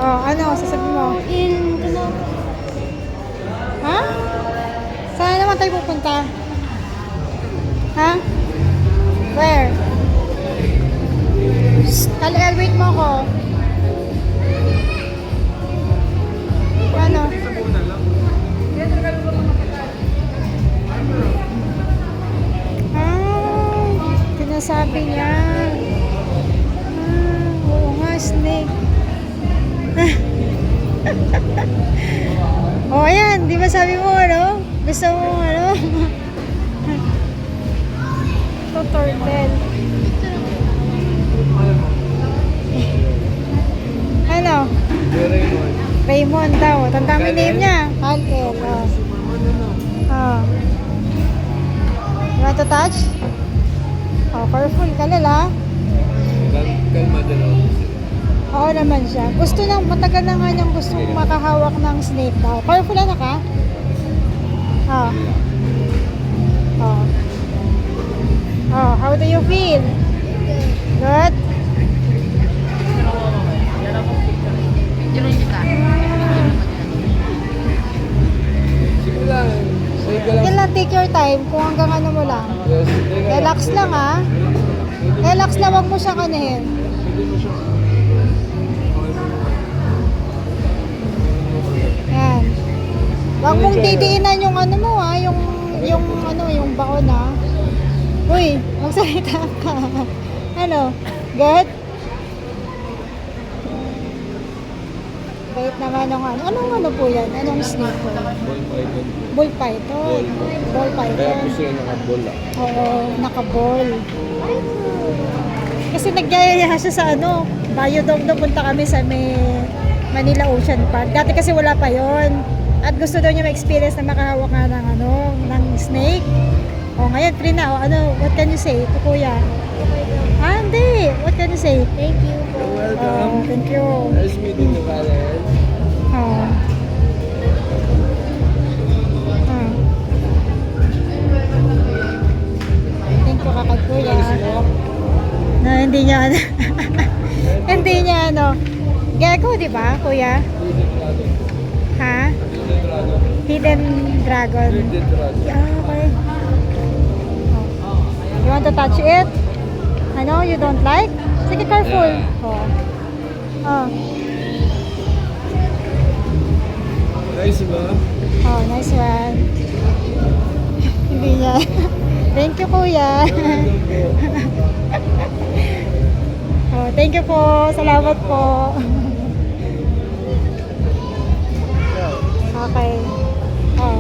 Oh, ano? Sasabihin mo? Ha? Saan naman tayo pupunta? Ha? Where? Kal-el, wait mo ako. Ano? Sinasabi niya. Oo nga, snake. Oh, ayan. Di ba sabi mo, ano? Gusto mo, ano? Ito, turtle. Ano? Raymond daw. Tanda mo yung name niya. Kal-el. Oh. Oh. You want to touch? Oh, careful ka lala. Kalma din ako. Oo naman siya. Gusto lang, matagal na nga niyang gusto makahawak ng snake daw. Careful na ka? Oh. Oh. Oh, how do you feel? Good? Sige lang. Sige lang. Yan lang, take your time. Kung hanggang ano mo lang. Yes, Relax lang ha. Relax lang, wag mo siya kanihin. Yan. Wag mong didiinan yung ano mo ha, yung baon ha. Uy, magsalita ka. Ano? Good? Bait naman ng ano. Anong ano po yan? Anong snake po? Bull python. Ball Kaya python. po sila nakabol ah. Oo, nakaball. Kasi nagyayaya siya sa ano, Biodome daw punta kami sa may Manila Ocean Park. Dati kasi wala pa yon. At gusto daw niya ma-experience na makahawak nga ng ano, ng snake. O ngayon, free na. O, ano, what can you say to kuya? Ah, hindi. What can you say? Thank you. You're Oh, welcome. thank you. Nice meeting you, Valen. Oh. Ah. Thank you kakay kuya. Na hindi niya ano. Hindi niya ano. Gecko, di ba, kuya? Ha? Hidden dragon. Ah, okay. Oh. You want to touch it? Ano, you don't like? Sige, careful. Oh. Oh. Nice ba? Oh, nice one. Hindi niya. Thank you, kuya. Oh, thank you po. Salamat po. Okay. Oh.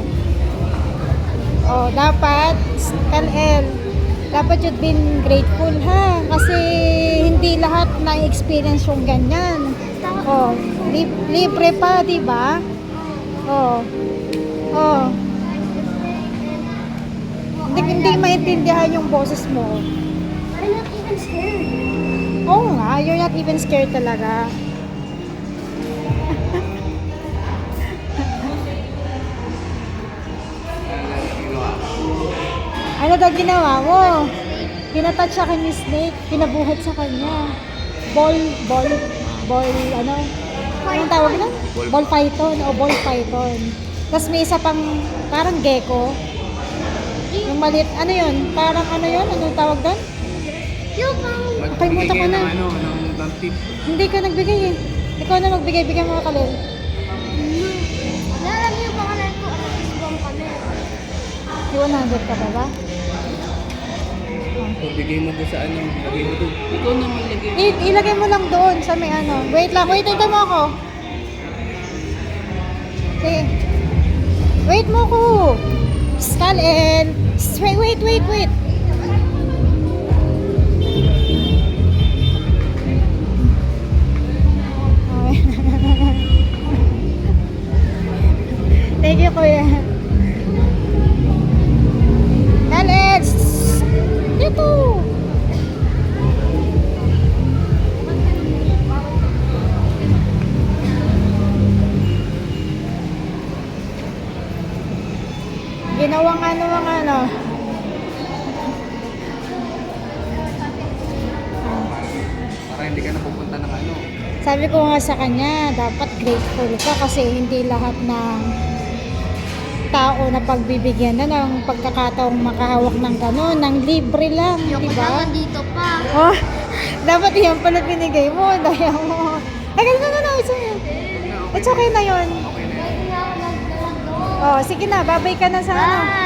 Oh, dapat LL. Dapat you've been grateful ha kasi hindi lahat na experience yung ganyan. Oh, libre pa, 'di ba? Oh. Oh. Hindi maintindihan yung boses mo. I'm not even scared. Oo nga, you're not even scared talaga. Ano daw ginawa mo? Pinatouch sa kanya snake, pinabuhat sa kanya. Ball, ano? Anong tawag na? Ball python o ball python. Tapos may isa pang parang gecko. Yung maliit, ano yun? Parang ano yun? Anong tawag doon? Kalimutan ko na. ng tip. Hindi ka nagbigay eh. Ikaw na magbigay, bigyan mo ka Kalel. Alam niyo yung pangalan ko, ano, Isbong kami. Yung 100 ka ba ba? Bigay mo ko sa ano, lagay mo doon. Ikaw na maglagay. Ilagay mo lang doon sa may ano. Wait lang, wait, ito mo ako. Sige. Wait mo ko. Kalel. Wait. Thank you, kuya. Kalel. Dito. Ginawang ano. Sabi ko nga sa kanya, dapat grateful ka kasi hindi lahat ng tao na pagbibigyan na ng pagkakataong makahawak ng gano'n, ng libre lang, di Yung ba? naman dito pa. Oh, dapat yan pala binigay mo, daya mo. Ay, no, it's okay na yun. Pwede nga ako nagdala doon. Oh, sige na, babay ka na sa ano.